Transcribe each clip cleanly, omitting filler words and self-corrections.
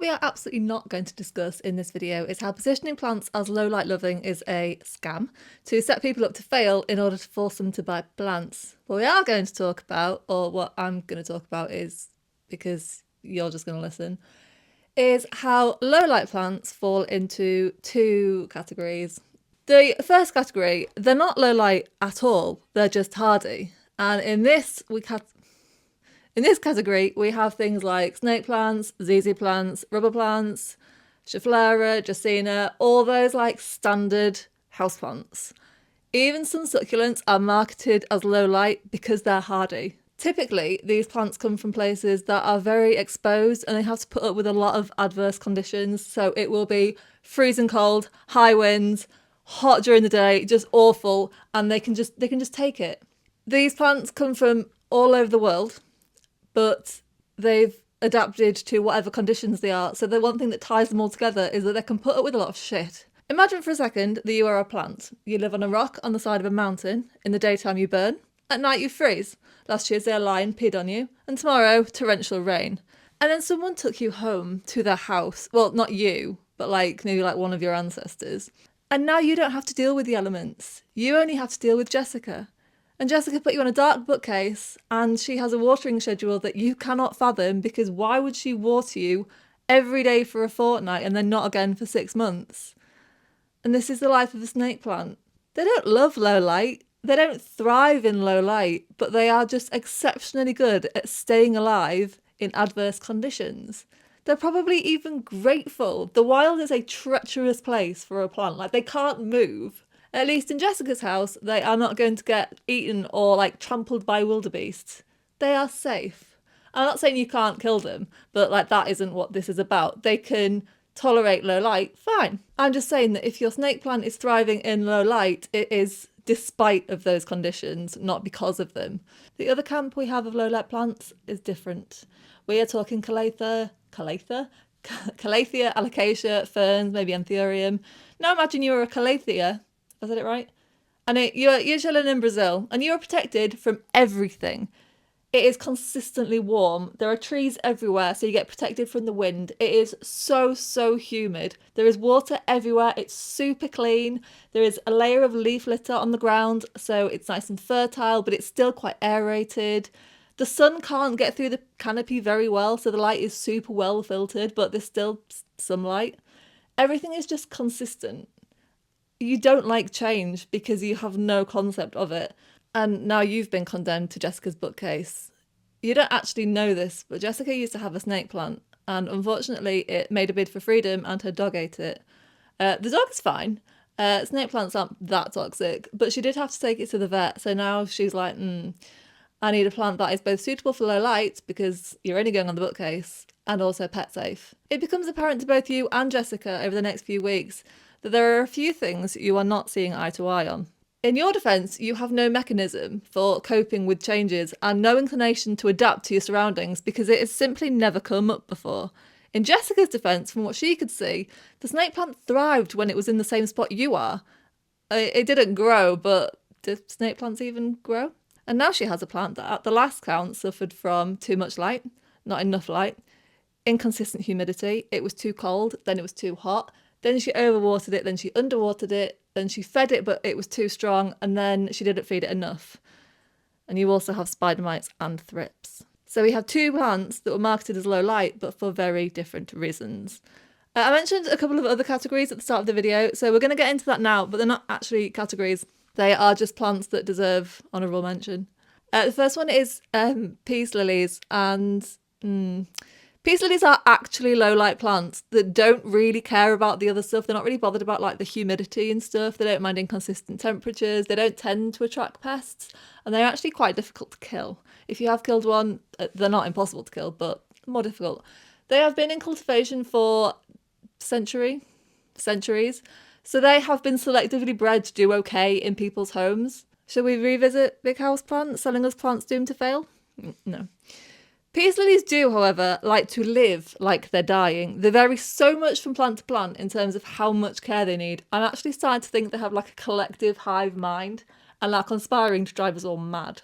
What we are absolutely not going to discuss in this video is how positioning plants as low light loving is a scam to set people up to fail in order to force them to buy plants. What we are going to talk about, or what I'm going to talk about is, because you're just going to listen, is how low light plants fall into two categories. The first category, they're not low light at all, they're just hardy. And in this category, we have things like snake plants, ZZ plants, rubber plants, Schefflera, Dracaena, all those like standard houseplants. Even some succulents are marketed as low light because they're hardy. Typically, these plants come from places that are very exposed and they have to put up with a lot of adverse conditions. So it will be freezing cold, high winds, hot during the day, just awful, and they can just take it. These plants come from all over the world, but they've adapted to whatever conditions they are. So the one thing that ties them all together is that they can put up with a lot of shit. Imagine for a second that you are a plant. You live on a rock on the side of a mountain. In the daytime you burn. At night you freeze. Last Tuesday a lion peed on you. And tomorrow, torrential rain. And then someone took you home to their house. Well, not you, but maybe one of your ancestors. And now you don't have to deal with the elements. You only have to deal with Jessica. And Jessica put you on a dark bookcase and she has a watering schedule that you cannot fathom, because why would she water you every day for a fortnight and then not again for 6 months? And this is the life of a snake plant. They don't love low light. They don't thrive in low light, but they are just exceptionally good at staying alive in adverse conditions. They're probably even grateful. The wild is a treacherous place for a plant. They can't move. At least in Jessica's house, they are not going to get eaten or trampled by wildebeests. They are safe. I'm not saying you can't kill them, but that isn't what this is about. They can tolerate low light, fine. I'm just saying that if your snake plant is thriving in low light, it is despite of those conditions, not because of them. The other camp we have of low light plants is different. We are talking Calathea, alocasia, ferns, maybe anthurium. Now imagine you were a Calathea. I said it right? And you're chilling in Brazil and you're protected from everything. It is consistently warm. There are trees everywhere, so you get protected from the wind. It is so humid. There is water everywhere. It's super clean. There is a layer of leaf litter on the ground, so it's nice and fertile, but it's still quite aerated. The sun can't get through the canopy very well, so the light is super well filtered, but there's still sunlight. Everything is just consistent. You don't like change because you have no concept of it. And now you've been condemned to Jessica's bookcase. You don't actually know this, but Jessica used to have a snake plant, and unfortunately it made a bid for freedom and her dog ate it. The dog is fine. Snake plants aren't that toxic, but she did have to take it to the vet, so now she's like, I need a plant that is both suitable for low light, because you're only going on the bookcase, and also pet safe. It becomes apparent to both you and Jessica over the next few weeks that there are a few things you are not seeing eye to eye on. In your defence, you have no mechanism for coping with changes and no inclination to adapt to your surroundings because it has simply never come up before. In Jessica's defence, from what she could see, the snake plant thrived when it was in the same spot you are. It didn't grow, but do snake plants even grow? And now she has a plant that at the last count suffered from too much light, not enough light, inconsistent humidity, it was too cold, then it was too hot, then she overwatered it, then she underwatered it, then she fed it, but it was too strong, and then she didn't feed it enough. And you also have spider mites and thrips. So we have two plants that were marketed as low light, but for very different reasons. I mentioned a couple of other categories at the start of the video, so we're going to get into that now, but they're not actually categories. They are just plants that deserve honourable mention. The first one is peace lilies, and peace lilies are actually low light plants that don't really care about the other stuff. They're not really bothered about the humidity and stuff. They don't mind inconsistent temperatures. They don't tend to attract pests, and they're actually quite difficult to kill. If you have killed one, they're not impossible to kill, but more difficult. They have been in cultivation for centuries. So they have been selectively bred to do okay in people's homes. Shall we revisit big house plants selling us plants doomed to fail? No. Peace lilies do, however, like to live like they're dying. They vary so much from plant to plant in terms of how much care they need. I'm actually starting to think they have a collective hive mind and are conspiring to drive us all mad.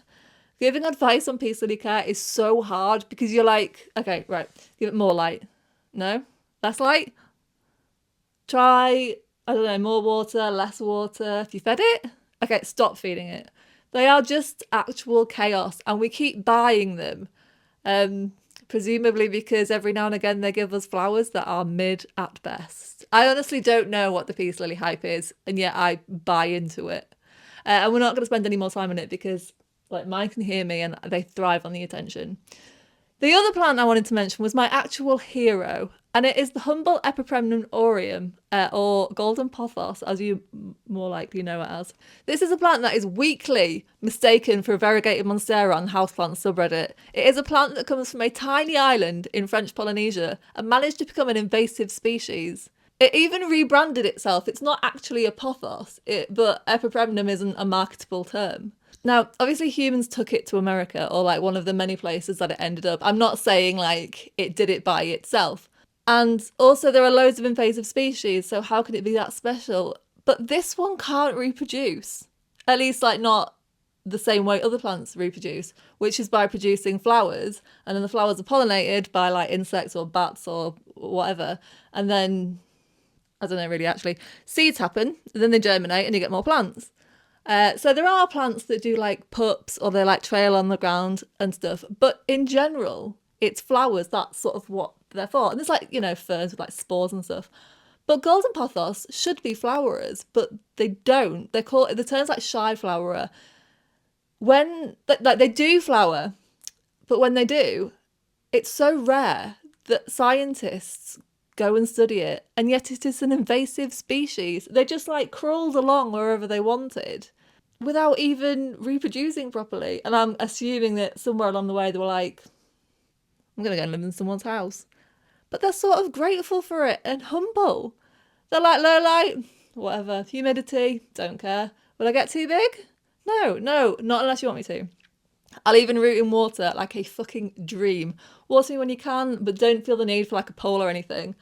Giving advice on peace lily care is so hard because you're okay, right, give it more light. No? less light. Try, I don't know, more water, less water. If you fed it, okay, stop feeding it. They are just actual chaos, and we keep buying them. Presumably because every now and again they give us flowers that are mid at best. I honestly don't know what the peace lily hype is, and yet I buy into it. And we're not going to spend any more time on it because like mine can hear me and they thrive on the attention. The other plant I wanted to mention was my actual hero, and it is the humble Epipremnum aureum, or golden pothos, as you more likely know it as. This is a plant that is weakly mistaken for a variegated monstera on houseplant subreddit. It is a plant that comes from a tiny island in French Polynesia and managed to become an invasive species. It even rebranded itself. It's not actually a pothos, but Epipremnum isn't a marketable term. Now, obviously humans took it to America, or like one of the many places that it ended up. I'm not saying like it did it by itself. And also there are loads of invasive species, so how could it be that special? But this one can't reproduce. At least like not the same way other plants reproduce, which is by producing flowers. And then the flowers are pollinated by like insects or bats or whatever. And then, I don't know really actually, seeds happen, and then they germinate and you get more plants. So there are plants that do like pups or they like trail on the ground and stuff. But in general, it's flowers. That's sort of what they're for. And there's like, you know, ferns with like spores and stuff. But golden pothos should be flowerers, but they don't. They're called, the term's like shy flowerer. When, like they do flower, but when they do, it's so rare that scientists go and study it. And yet it is an invasive species. They just like crawled along wherever they wanted, without even reproducing properly. And I'm assuming that somewhere along the way they were like, I'm going to go and live in someone's house. But they're sort of grateful for it and humble. They're like, low light, whatever, humidity, don't care. Will I get too big? No, not unless you want me to. I'll even root in water like a fucking dream. Water me when you can, but don't feel the need for like a pole or anything.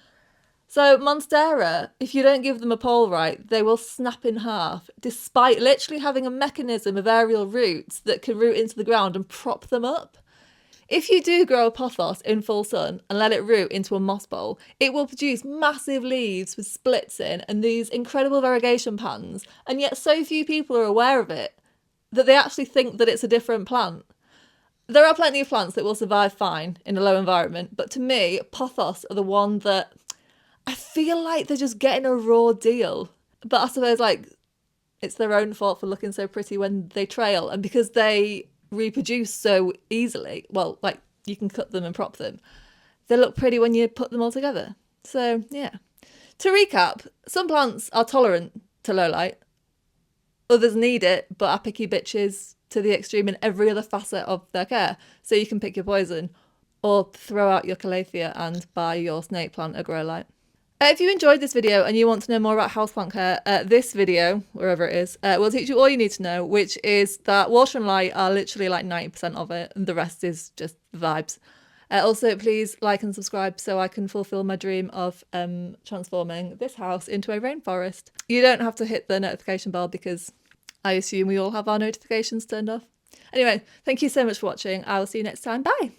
So Monstera, if you don't give them a pole right, they will snap in half, despite literally having a mechanism of aerial roots that can root into the ground and prop them up. If you do grow a pothos in full sun and let it root into a moss bowl, it will produce massive leaves with splits in and these incredible variegation patterns, and yet so few people are aware of it that they actually think that it's a different plant. There are plenty of plants that will survive fine in a low environment, but to me, pothos are the one that I feel like they're just getting a raw deal. But I suppose like it's their own fault for looking so pretty when they trail, and because they reproduce so easily, well, like you can cut them and prop them, they look pretty when you put them all together. So yeah. To recap, some plants are tolerant to low light, others need it but are picky bitches to the extreme in every other facet of their care. So you can pick your poison or throw out your calathea and buy your snake plant a grow light. If you enjoyed this video and you want to know more about houseplant care, this video, wherever it is, will teach you all you need to know, which is that water and light are literally like 90% of it, and the rest is just vibes. Also, please like and subscribe so I can fulfill my dream of transforming this house into a rainforest. You don't have to hit the notification bell because I assume we all have our notifications turned off. Anyway, thank you so much for watching. I will see you next time. Bye!